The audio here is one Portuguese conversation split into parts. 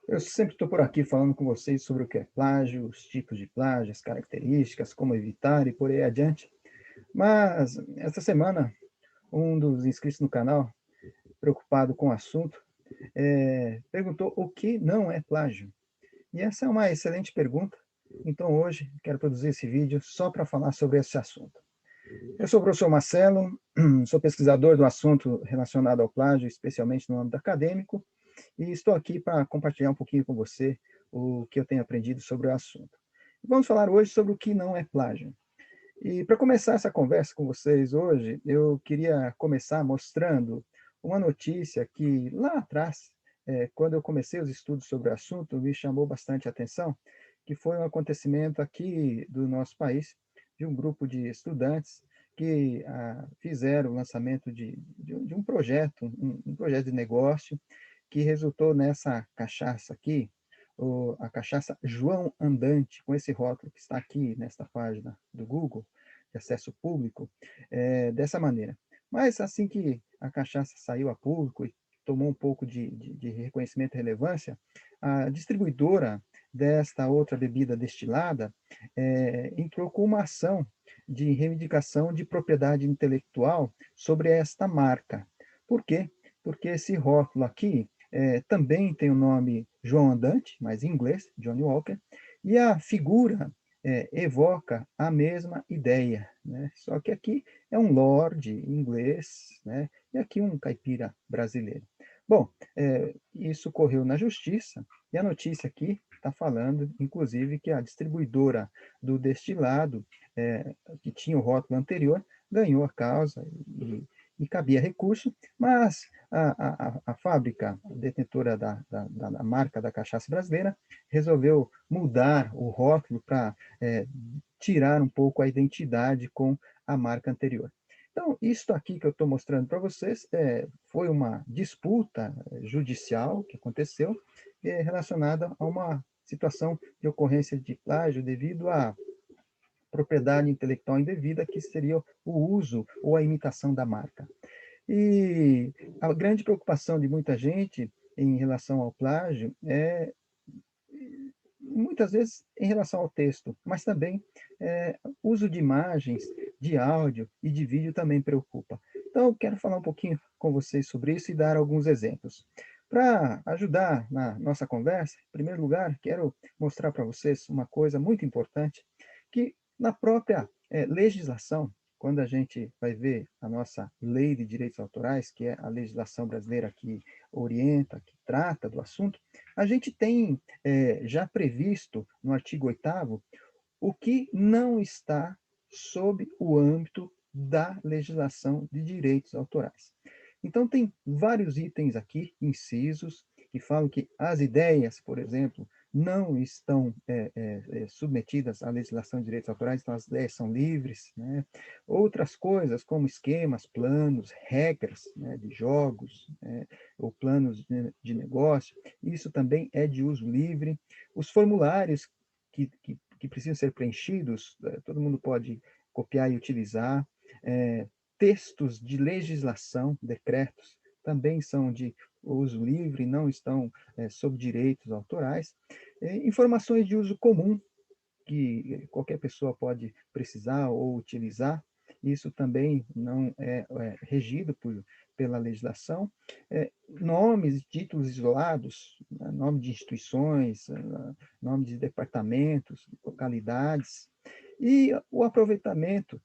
Eu sempre estou por aqui falando com vocês sobre o que é plágio, os tipos de plágio, as características, como evitar e por aí adiante. Mas, essa semana, um dos inscritos no canal, preocupado com o assunto, perguntou o que não é plágio. E essa é uma excelente pergunta, então hoje quero produzir esse vídeo só para falar sobre esse assunto. Eu sou o professor Marcelo, sou pesquisador do assunto relacionado ao plágio, especialmente no âmbito acadêmico, e estou aqui para compartilhar um pouquinho com você o que eu tenho aprendido sobre o assunto. Vamos falar hoje sobre o que não é plágio. E para começar essa conversa com vocês hoje, eu queria começar mostrando uma notícia que lá atrás, quando eu comecei os estudos sobre o assunto, me chamou bastante a atenção, que foi um acontecimento aqui do nosso país, de um grupo de estudantes que fizeram o lançamento de um projeto, um projeto de negócio, que resultou nessa cachaça aqui, a cachaça João Andante, com esse rótulo que está aqui nesta página do Google, de acesso público, dessa maneira. Mas assim que a cachaça saiu a público e tomou um pouco de reconhecimento e relevância, a distribuidora desta outra bebida destilada entrou com uma ação de reivindicação de propriedade intelectual sobre esta marca. Por quê? Porque esse rótulo aqui também tem o nome João Andante, mas em inglês, Johnny Walker, e a figura evoca a mesma ideia, né? Só que aqui é um lord inglês, né? E aqui um caipira brasileiro. Bom, isso correu na justiça, e a notícia aqui está falando, inclusive, que a distribuidora do destilado, que tinha o rótulo anterior, ganhou a causa e cabia recurso, mas a fábrica detentora da marca da cachaça brasileira resolveu mudar o rótulo para tirar um pouco a identidade com a marca anterior. Então, isso aqui que eu estou mostrando para vocês foi uma disputa judicial que aconteceu relacionada a uma situação de ocorrência de plágio devido à propriedade intelectual indevida, que seria o uso ou a imitação da marca. E a grande preocupação de muita gente em relação ao plágio muitas vezes em relação ao texto, mas também uso de imagens, de áudio e de vídeo também preocupa. Então, eu quero falar um pouquinho com vocês sobre isso e dar alguns exemplos. Para ajudar na nossa conversa, em primeiro lugar, quero mostrar para vocês uma coisa muito importante, que na própria legislação, quando a gente vai ver a nossa lei de direitos autorais, que é a legislação brasileira que orienta, que trata do assunto, a gente tem já previsto no artigo 8º o que não está sob o âmbito da legislação de direitos autorais. Então, tem vários itens aqui, incisos, que falam que as ideias, por exemplo, não estão submetidas à legislação de direitos autorais, então as ideias são livres, né? Outras coisas, como esquemas, planos, regras, né, de jogos, ou planos de negócio, isso também é de uso livre. Os formulários que precisam ser preenchidos, todo mundo pode copiar e utilizar. Textos de legislação, decretos, também são de uso livre, não estão sob direitos autorais. Informações de uso comum, que qualquer pessoa pode precisar ou utilizar, isso também não é regido pela legislação. Nomes, títulos isolados, né, nome de instituições, nome de departamentos, localidades, e o aproveitamento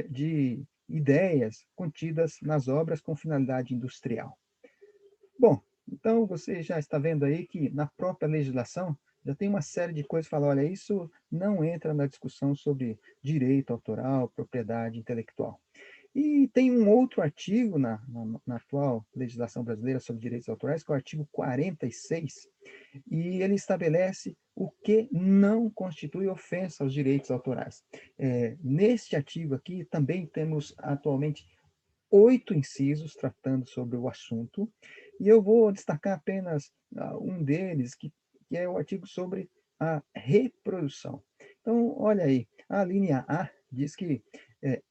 de ideias contidas nas obras com finalidade industrial. Bom, então você já está vendo aí que na própria legislação já tem uma série de coisas que falam, olha, isso não entra na discussão sobre direito autoral, propriedade intelectual. E tem um outro artigo na atual legislação brasileira sobre direitos autorais, que é o artigo 46, e ele estabelece o que não constitui ofensa aos direitos autorais. Neste artigo aqui também temos atualmente 8 incisos tratando sobre o assunto, e eu vou destacar apenas um deles, que é o artigo sobre a reprodução. Então, olha aí, a linha A diz que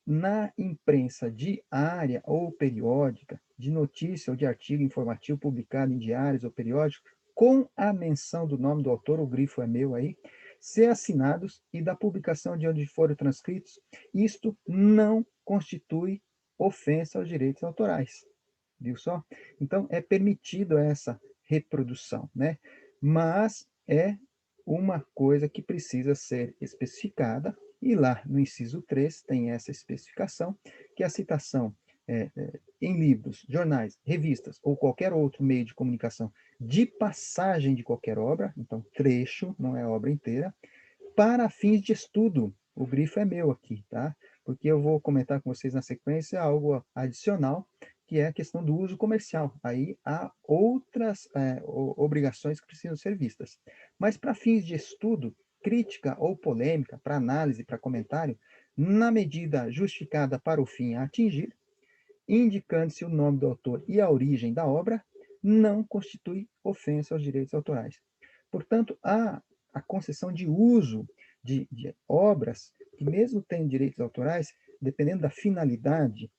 na imprensa diária ou periódica, de notícia ou de artigo informativo publicado em diários ou periódicos, com a menção do nome do autor, o grifo é meu aí, ser assinados e da publicação de onde foram transcritos, isto não constitui ofensa aos direitos autorais. Viu só? Então, é permitido essa reprodução, né? Mas é uma coisa que precisa ser especificada, e lá no inciso 3 tem essa especificação, que a citação em livros, jornais, revistas ou qualquer outro meio de comunicação de passagem de qualquer obra, então trecho, não é a obra inteira, para fins de estudo. O grifo é meu aqui, tá? Porque eu vou comentar com vocês na sequência algo adicional, que é a questão do uso comercial. Aí há outras obrigações que precisam ser vistas. Mas para fins de estudo, crítica ou polêmica, para análise, para comentário, na medida justificada para o fim a atingir, indicando-se o nome do autor e a origem da obra, não constitui ofensa aos direitos autorais. Portanto, a concessão de uso de obras que, mesmo tendo direitos autorais, dependendo da finalidade,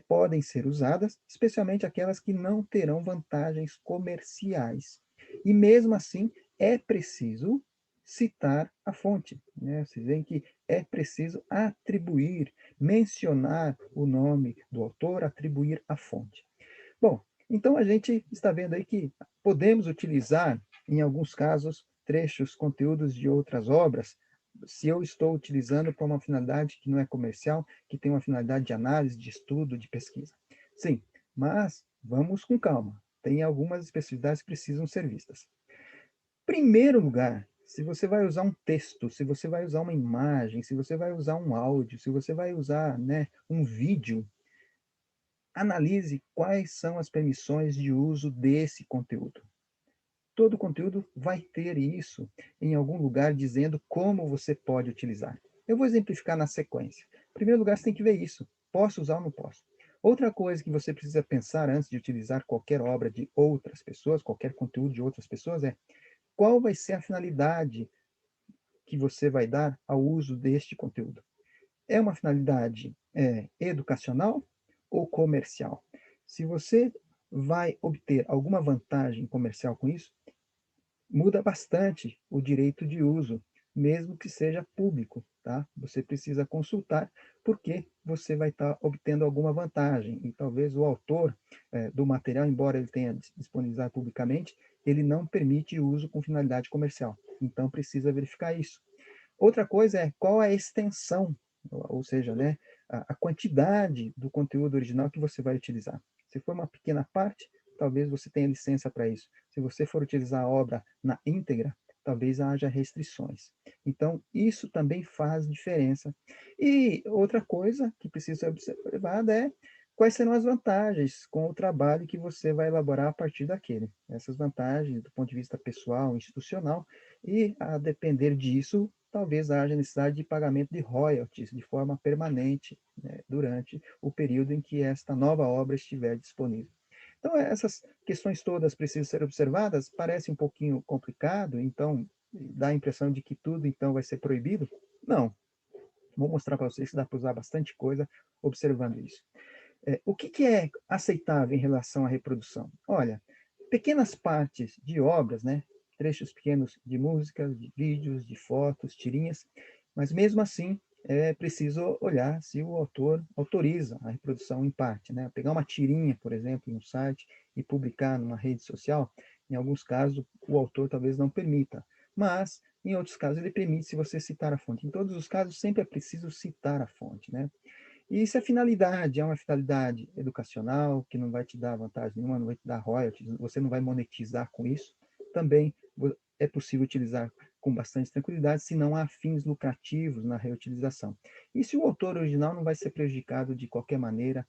podem ser usadas, especialmente aquelas que não terão vantagens comerciais. E mesmo assim, é preciso citar a fonte, né? Vocês veem que é preciso atribuir, mencionar o nome do autor, atribuir a fonte. Bom, então a gente está vendo aí que podemos utilizar, em alguns casos, trechos, conteúdos de outras obras, se eu estou utilizando para uma finalidade que não é comercial, que tem uma finalidade de análise, de estudo, de pesquisa. Sim, mas vamos com calma. Tem algumas especificidades que precisam ser vistas. Primeiro lugar, se você vai usar um texto, se você vai usar uma imagem, se você vai usar um áudio, se você vai usar, né, um vídeo, analise quais são as permissões de uso desse conteúdo. Todo conteúdo vai ter isso em algum lugar dizendo como você pode utilizar. Eu vou exemplificar na sequência. Em primeiro lugar, você tem que ver isso. Posso usar ou não posso? Outra coisa que você precisa pensar antes de utilizar qualquer obra de outras pessoas, qualquer conteúdo de outras pessoas, é qual vai ser a finalidade que você vai dar ao uso deste conteúdo. É uma finalidade educacional ou comercial? Se você vai obter alguma vantagem comercial com isso, muda bastante o direito de uso, mesmo que seja público, tá? Você precisa consultar, porque você vai estar obtendo alguma vantagem, e talvez o autor do material, embora ele tenha disponibilizado publicamente, ele não permite o uso com finalidade comercial. Então, precisa verificar isso. Outra coisa é qual a extensão, ou seja, né, a quantidade do conteúdo original que você vai utilizar. Se for uma pequena parte, talvez você tenha licença para isso. Se você for utilizar a obra na íntegra, talvez haja restrições. Então, isso também faz diferença. E outra coisa que precisa ser observada é quais serão as vantagens com o trabalho que você vai elaborar a partir daquele. Essas vantagens do ponto de vista pessoal, institucional, e a depender disso, talvez haja necessidade de pagamento de royalties de forma permanente, né, durante o período em que esta nova obra estiver disponível. Então, essas questões todas precisam ser observadas, parece um pouquinho complicado, então dá a impressão de que tudo então vai ser proibido. Não, vou mostrar para vocês que dá para usar bastante coisa observando isso. O que é aceitável em relação à reprodução? Olha, pequenas partes de obras, né? Trechos pequenos de músicas, de vídeos, de fotos, tirinhas, mas mesmo assim é preciso olhar se o autor autoriza a reprodução em parte, né? Pegar uma tirinha, por exemplo, em um site e publicar numa rede social, em alguns casos o autor talvez não permita, mas em outros casos ele permite se você citar a fonte. Em todos os casos sempre é preciso citar a fonte, né? E se a finalidade é uma finalidade educacional, que não vai te dar vantagem nenhuma, não vai te dar royalties, você não vai monetizar com isso, também é possível utilizar com bastante tranquilidade, se não há fins lucrativos na reutilização. E se o autor original não vai ser prejudicado de qualquer maneira,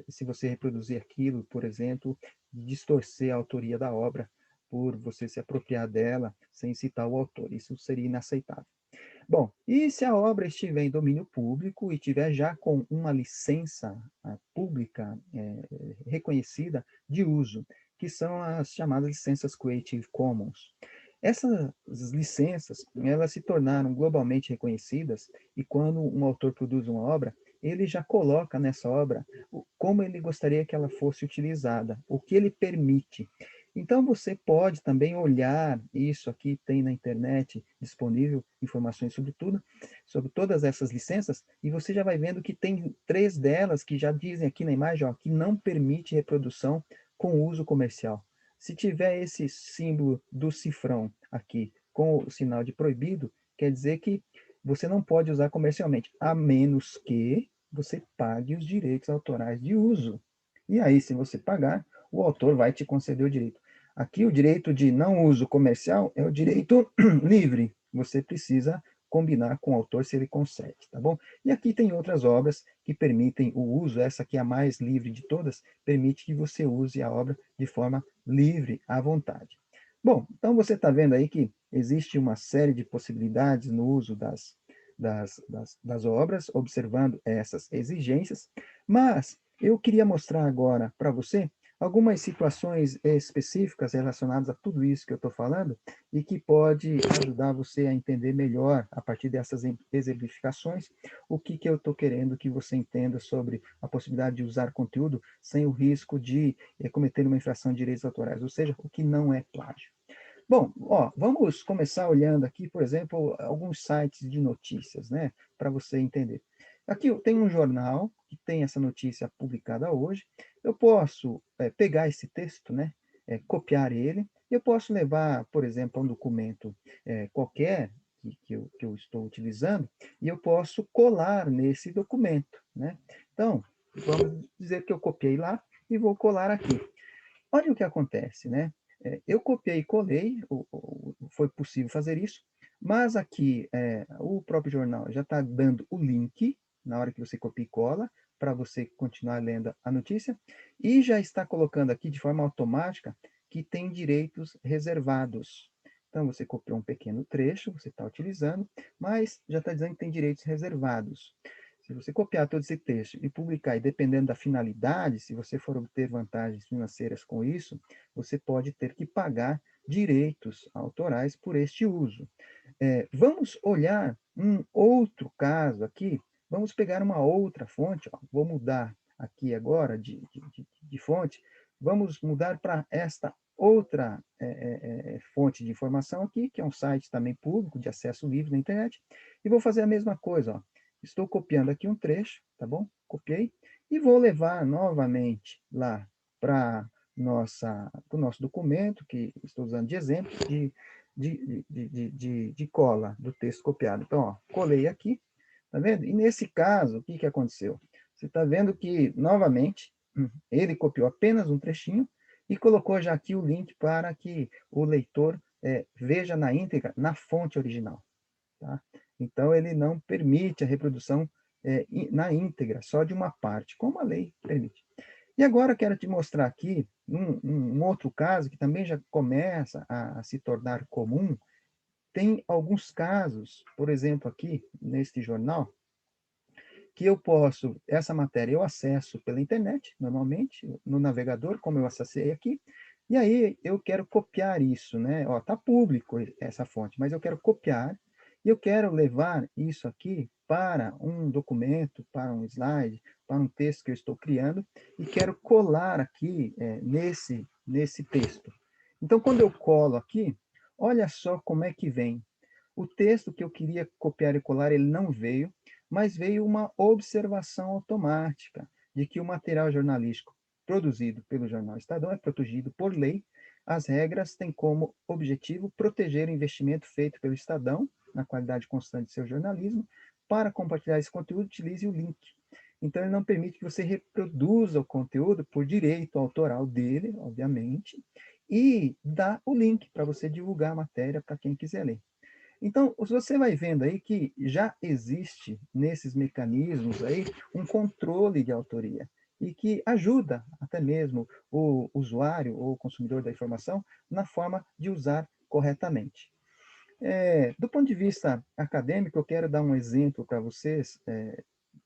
se você reproduzir aquilo, por exemplo, distorcer a autoria da obra, por você se apropriar dela sem citar o autor. Isso seria inaceitável. Bom, e se a obra estiver em domínio público e tiver já com uma licença pública reconhecida de uso, que são as chamadas licenças Creative Commons. Essas licenças, elas se tornaram globalmente reconhecidas e quando um autor produz uma obra, ele já coloca nessa obra como ele gostaria que ela fosse utilizada, o que ele permite. Então, você pode também olhar isso aqui, tem na internet disponível informações sobre tudo, sobre todas essas licenças, e você já vai vendo que tem 3 delas que já dizem aqui na imagem, ó, que não permite reprodução com uso comercial. Se tiver esse símbolo do cifrão aqui com o sinal de proibido, quer dizer que você não pode usar comercialmente, a menos que você pague os direitos autorais de uso. E aí, se você pagar, o autor vai te conceder o direito. Aqui, o direito de não uso comercial é o direito livre. Você precisa combinar com o autor se ele concede, tá bom? E aqui tem outras obras que permitem o uso, essa aqui é a mais livre de todas, permite que você use a obra de forma livre, à vontade. Bom, então você está vendo aí que existe uma série de possibilidades no uso das obras, observando essas exigências, mas eu queria mostrar agora para você algumas situações específicas relacionadas a tudo isso que eu estou falando e que pode ajudar você a entender melhor, a partir dessas exemplificações, o que eu estou querendo que você entenda sobre a possibilidade de usar conteúdo sem o risco de cometer uma infração de direitos autorais, ou seja, o que não é plágio. Bom, ó, vamos começar olhando aqui, por exemplo, alguns sites de notícias, né, para você entender. Aqui tem um jornal que tem essa notícia publicada hoje. Eu posso pegar esse texto, né, copiar ele, e eu posso levar, por exemplo, a um documento qualquer que eu estou utilizando, e eu posso colar nesse documento, né? Então, vamos dizer que eu copiei lá e vou colar aqui. Olha o que acontece, né? Eu copiei e colei, foi possível fazer isso, mas aqui o próprio jornal já está dando o link, na hora que você copia e cola, para você continuar lendo a notícia, e já está colocando aqui de forma automática que tem direitos reservados. Então, você copiou um pequeno trecho, você está utilizando, mas já está dizendo que tem direitos reservados. Se você copiar todo esse texto e publicar, e dependendo da finalidade, se você for obter vantagens financeiras com isso, você pode ter que pagar direitos autorais por este uso. Vamos olhar um outro caso aqui, vamos pegar uma outra fonte, ó, vou mudar aqui agora de fonte, vamos mudar para esta outra fonte de informação aqui, que é um site também público, de acesso livre na internet, e vou fazer a mesma coisa, ó. Estou copiando aqui um trecho, tá bom? Copiei. E vou levar novamente lá para o nosso documento, que estou usando de exemplo, de cola do texto copiado. Então, ó, colei aqui, tá vendo? E nesse caso, o que aconteceu? Você está vendo que, novamente, ele copiou apenas um trechinho e colocou já aqui o link para que o leitor veja na íntegra, na fonte original. Tá? Então, ele não permite a reprodução na íntegra, só de uma parte, como a lei permite. E agora eu quero te mostrar aqui um outro caso que também já começa a se tornar comum. Tem alguns casos, por exemplo, aqui neste jornal, que eu posso, essa matéria eu acesso pela internet, normalmente, no navegador, como eu acessei aqui, e aí eu quero copiar isso, né? Ó, tá público essa fonte, mas eu quero copiar e eu quero levar isso aqui para um documento, para um slide, para um texto que eu estou criando e quero colar aqui nesse texto. Então, quando eu colo aqui, olha só como é que vem. O texto que eu queria copiar e colar, ele não veio, mas veio uma observação automática de que o material jornalístico produzido pelo jornal Estadão é protegido por lei. As regras têm como objetivo proteger o investimento feito pelo Estadão na qualidade constante de seu jornalismo. Para compartilhar esse conteúdo, utilize o link. Então, ele não permite que você reproduza o conteúdo por direito autoral dele, obviamente, e dá o link para você divulgar a matéria para quem quiser ler. Então, você vai vendo aí que já existe nesses mecanismos aí um controle de autoria e que ajuda até mesmo o usuário ou o consumidor da informação na forma de usar corretamente. Do ponto de vista acadêmico, eu quero dar um exemplo para vocês,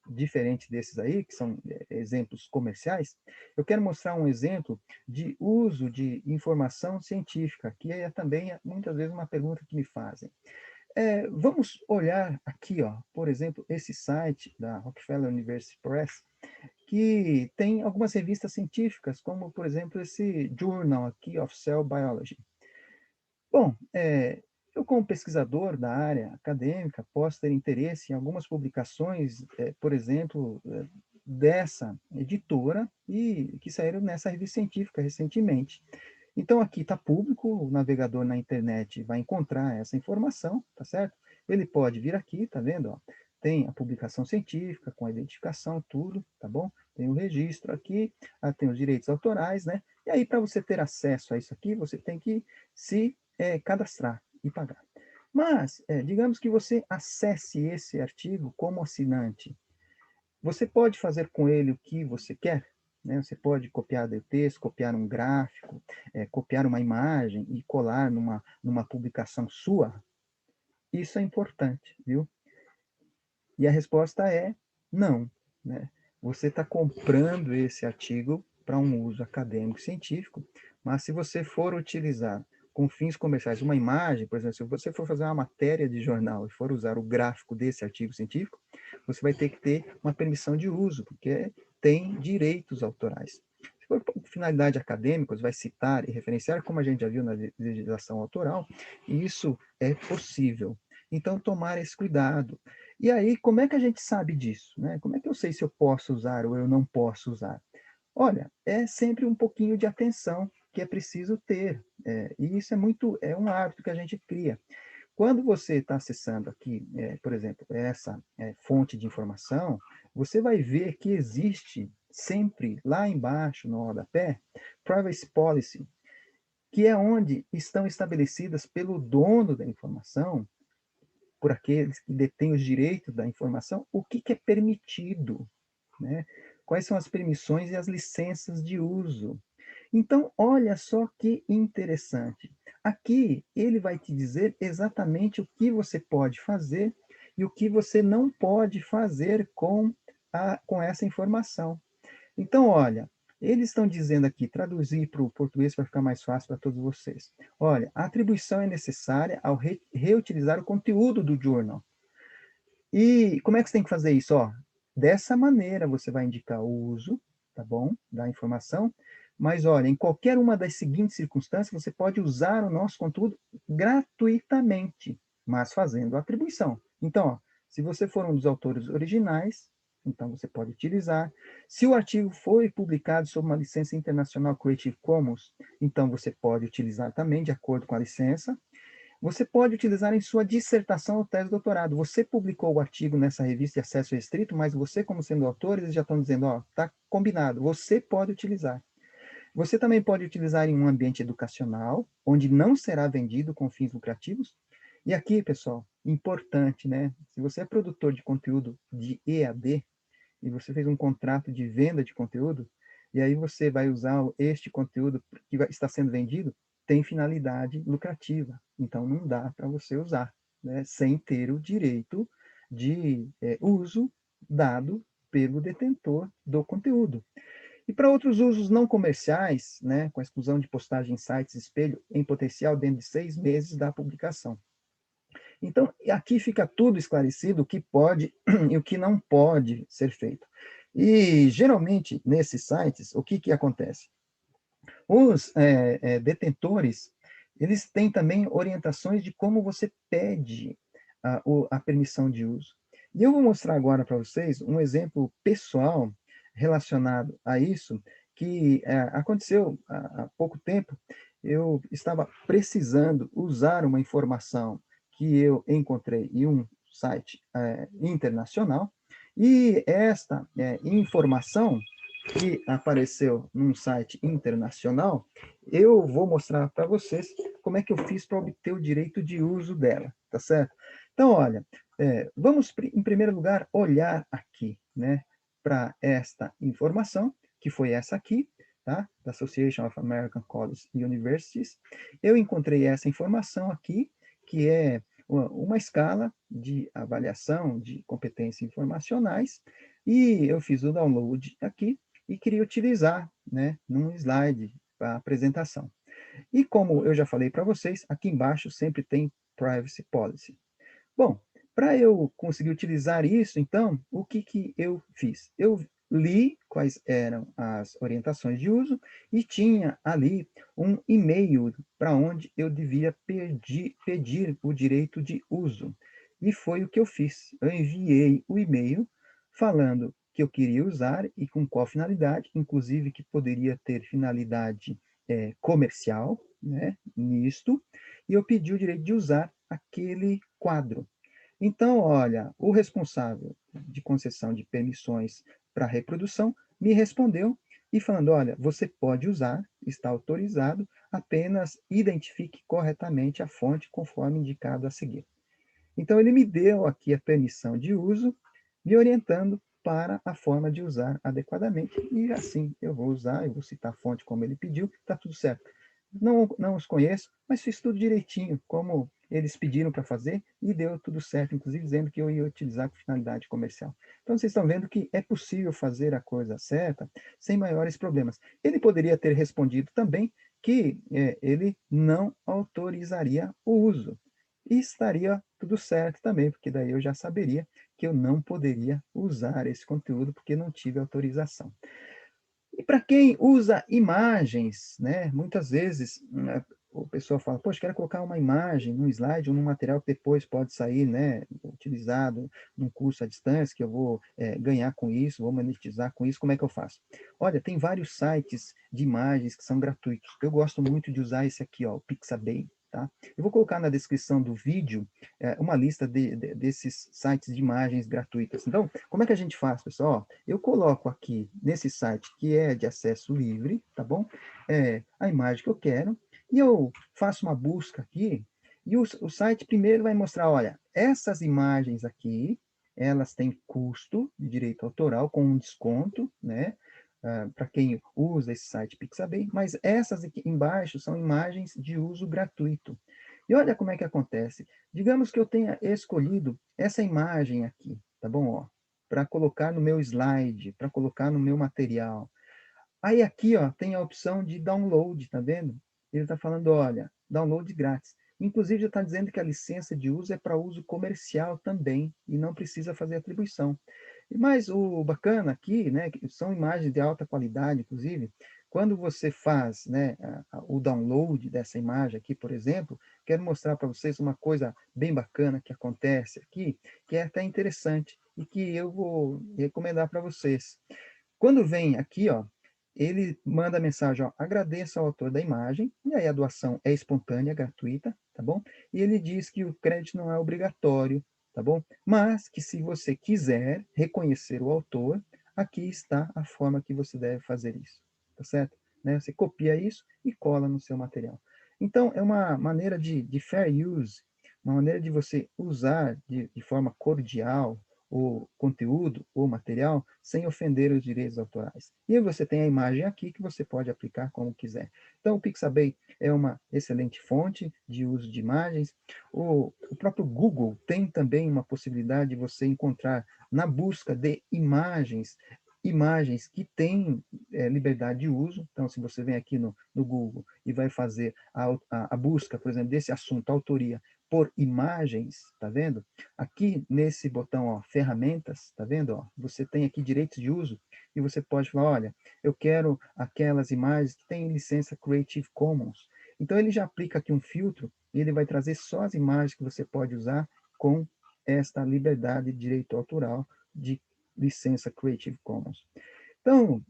diferente desses aí, que são exemplos comerciais. Eu quero mostrar um exemplo de uso de informação científica, que é também muitas vezes uma pergunta que me fazem. Vamos olhar aqui, ó, por exemplo, esse site da Rockefeller University Press, que tem algumas revistas científicas, como, por exemplo, esse Journal aqui of Cell Biology. Bom, eu como pesquisador da área acadêmica posso ter interesse em algumas publicações, por exemplo, dessa editora e que saíram nessa revista científica recentemente. Então aqui está público, o navegador na internet vai encontrar essa informação, tá certo? Ele pode vir aqui, tá vendo? Ó, tem a publicação científica com a identificação, tudo, tá bom? Tem o registro aqui, tem os direitos autorais, né? E aí para você ter acesso a isso aqui, você tem que se cadastrar e pagar. Mas, digamos que você acesse esse artigo como assinante. Você pode fazer com ele o que você quer, né? Você pode copiar o texto, copiar um gráfico, copiar uma imagem e colar numa publicação sua. Isso é importante, viu? E a resposta é não, né? Você está comprando esse artigo para um uso acadêmico científico, mas se você for utilizar com fins comerciais uma imagem, por exemplo, se você for fazer uma matéria de jornal e for usar o gráfico desse artigo científico, você vai ter que ter uma permissão de uso, porque tem direitos autorais. Se for por finalidade acadêmica, você vai citar e referenciar, como a gente já viu na legislação autoral, e isso é possível. Então, tomar esse cuidado. E aí, como é que a gente sabe disso, né? Como é que eu sei se eu posso usar ou eu não posso usar? Olha, é sempre um pouquinho de atenção que é preciso ter. E isso é um hábito que a gente cria. Quando você está acessando aqui, por exemplo, essa fonte de informação, você vai ver que existe sempre lá embaixo, no rodapé, Privacy Policy, que é onde estão estabelecidas pelo dono da informação, por aqueles que detêm os direitos da informação, o que é permitido, né? Quais são as permissões e as licenças de uso. Então, olha só que interessante. Aqui, ele vai te dizer exatamente o que você pode fazer e o que você não pode fazer com essa informação. Então, olha, eles estão dizendo aqui, traduzir para o português para ficar mais fácil para todos vocês. Olha, a atribuição é necessária ao reutilizar o conteúdo do journal. E como é que você tem que fazer isso? Ó, dessa maneira você vai indicar o uso, tá bom, da informação, mas olha, em qualquer uma das seguintes circunstâncias, você pode usar o nosso conteúdo gratuitamente, mas fazendo a atribuição. Então, ó, se você for um dos autores originais, então você pode utilizar. Se o artigo foi publicado sob uma licença internacional Creative Commons, então você pode utilizar também de acordo com a licença. Você pode utilizar em sua dissertação ou tese de doutorado. Você publicou o artigo nessa revista de acesso restrito, mas você, como sendo autor, eles já estão dizendo, ó, tá combinado, você pode utilizar. Você também pode utilizar em um ambiente educacional, onde não será vendido com fins lucrativos. E aqui, pessoal, importante, né? Se você é produtor de conteúdo de EAD, e você fez um contrato de venda de conteúdo, e aí você vai usar este conteúdo que está sendo vendido, tem finalidade lucrativa. Então, não dá para você usar, né, sem ter o direito de uso dado pelo detentor do conteúdo. E para outros usos não comerciais, né, com a exclusão de postagem em sites espelho, em potencial dentro de 6 meses da publicação. Então, aqui fica tudo esclarecido o que pode e o que não pode ser feito. E, geralmente, nesses sites, o que acontece? Os detentores, eles têm também orientações de como você pede a permissão de uso. E eu vou mostrar agora para vocês um exemplo pessoal relacionado a isso, que aconteceu há pouco tempo. Eu estava precisando usar uma informação que eu encontrei em um site internacional, e esta informação que apareceu num site internacional, eu vou mostrar para vocês como é que eu fiz para obter o direito de uso dela, tá certo? Então, olha, vamos, em primeiro lugar, olhar aqui, né, para esta informação, que foi essa aqui, tá? Da Association of American Colleges and Universities. Eu encontrei essa informação aqui, que é uma escala de avaliação de competências informacionais, e eu fiz o download aqui, e queria utilizar, né, num slide para apresentação. E como eu já falei para vocês, aqui embaixo sempre tem Privacy Policy. Bom, para eu conseguir utilizar isso, então, o que eu fiz? Eu li quais eram as orientações de uso e tinha ali um e-mail para onde eu devia pedir o direito de uso. E foi o que eu fiz. Eu enviei o e-mail falando que eu queria usar e com qual finalidade, inclusive que poderia ter finalidade comercial, né, nisto, e eu pedi o direito de usar aquele quadro. Então, olha, o responsável de concessão de permissões para reprodução me respondeu e falando, olha, você pode usar, está autorizado, apenas identifique corretamente a fonte conforme indicado a seguir. Então, ele me deu aqui a permissão de uso, me orientando para a forma de usar adequadamente, e assim eu vou usar, eu vou citar a fonte como ele pediu, está tudo certo. Não os conheço, mas fiz tudo direitinho, como eles pediram para fazer, e deu tudo certo, inclusive dizendo que eu ia utilizar com finalidade comercial. Então, vocês estão vendo que é possível fazer a coisa certa sem maiores problemas. Ele poderia ter respondido também que ele não autorizaria o uso, e estaria tudo certo também, porque daí eu já saberia que eu não poderia usar esse conteúdo porque não tive autorização. E para quem usa imagens, né, muitas vezes o pessoal fala, poxa, quero colocar uma imagem num slide ou num material que depois pode sair, né, utilizado num curso à distância, que eu vou ganhar com isso, vou monetizar com isso, como é que eu faço? Olha, tem vários sites de imagens que são gratuitos. Eu gosto muito de usar esse aqui, ó, o Pixabay. Tá? Eu vou colocar na descrição do vídeo uma lista desses sites de imagens gratuitas. Então, como é que a gente faz, pessoal? Eu coloco aqui nesse site que é de acesso livre, tá bom? A imagem que eu quero, e eu faço uma busca aqui, e o site primeiro vai mostrar, olha, essas imagens aqui, elas têm custo de direito autoral com um desconto, né? Para quem usa esse site Pixabay, mas essas aqui embaixo são imagens de uso gratuito. E olha como é que acontece. Digamos que eu tenha escolhido essa imagem aqui, tá bom? Para colocar no meu slide, para colocar no meu material. Aí aqui, ó, tem a opção de download, tá vendo? Ele está falando, olha, download grátis. Inclusive, já está dizendo que a licença de uso é para uso comercial também, e não precisa fazer atribuição. Mas o bacana aqui, né, que são imagens de alta qualidade, inclusive, quando você faz, né, o download dessa imagem aqui, por exemplo, quero mostrar para vocês uma coisa bem bacana que acontece aqui, que é até interessante e que eu vou recomendar para vocês. Quando vem aqui, ó, ele manda a mensagem, ó, agradeço ao autor da imagem, e aí a doação é espontânea, gratuita, tá bom? E ele diz que o crédito não é obrigatório, tá bom? Mas que se você quiser reconhecer o autor, aqui está a forma que você deve fazer isso, tá certo? Né? Você copia isso e cola no seu material. Então, é uma maneira de fair use, uma maneira de você usar de forma cordial o conteúdo ou material sem ofender os direitos autorais. E aí você tem a imagem aqui que você pode aplicar como quiser. Então, o Pixabay é uma excelente fonte de uso de imagens. O próprio Google tem também uma possibilidade de você encontrar na busca de imagens que têm liberdade de uso. Então, se você vem aqui no Google e vai fazer a busca, por exemplo, desse assunto, autoria, por imagens, tá vendo? Aqui nesse botão, ó, ferramentas, tá vendo? Ó, você tem aqui direitos de uso e você pode falar, olha, eu quero aquelas imagens que têm licença Creative Commons. Então ele já aplica aqui um filtro e ele vai trazer só as imagens que você pode usar com esta liberdade de direito autoral de licença Creative Commons. Então,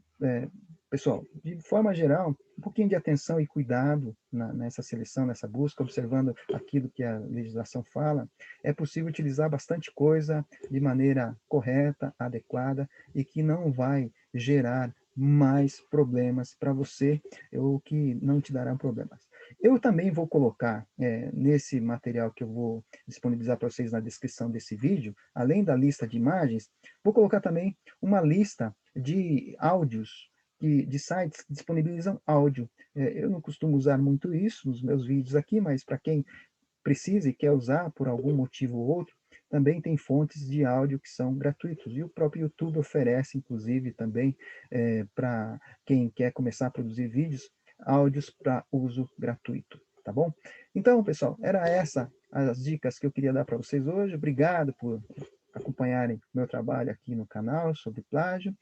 pessoal, de forma geral, um pouquinho de atenção e cuidado nessa seleção, nessa busca, observando aquilo que a legislação fala, é possível utilizar bastante coisa de maneira correta, adequada, e que não vai gerar mais problemas para você, ou que não te dará problemas. Eu também vou colocar nesse material que eu vou disponibilizar para vocês na descrição desse vídeo, além da lista de imagens, vou colocar também uma lista de áudios, de sites que disponibilizam áudio. Eu não costumo usar muito isso nos meus vídeos aqui, mas para quem precisa e quer usar por algum motivo ou outro, também tem fontes de áudio que são gratuitos. E o próprio YouTube oferece, inclusive, também para quem quer começar a produzir vídeos, áudios para uso gratuito, tá bom? Então, pessoal, era essa as dicas que eu queria dar para vocês hoje. Obrigado por acompanharem meu trabalho aqui no canal sobre plágio.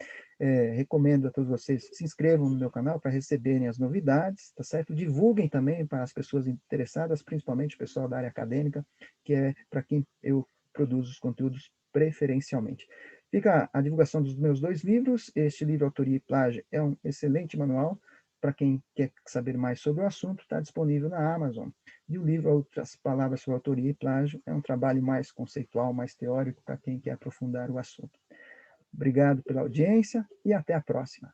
recomendo a todos vocês que se inscrevam no meu canal para receberem as novidades, tá certo? Divulguem também para as pessoas interessadas, principalmente o pessoal da área acadêmica, que é para quem eu produzo os conteúdos preferencialmente. Fica a divulgação dos meus 2 livros. Este livro, Autoria e Plágio, é um excelente manual para quem quer saber mais sobre o assunto, está disponível na Amazon. E o livro, Outras Palavras sobre Autoria e Plágio, é um trabalho mais conceitual, mais teórico, para quem quer aprofundar o assunto. Obrigado pela audiência e até a próxima.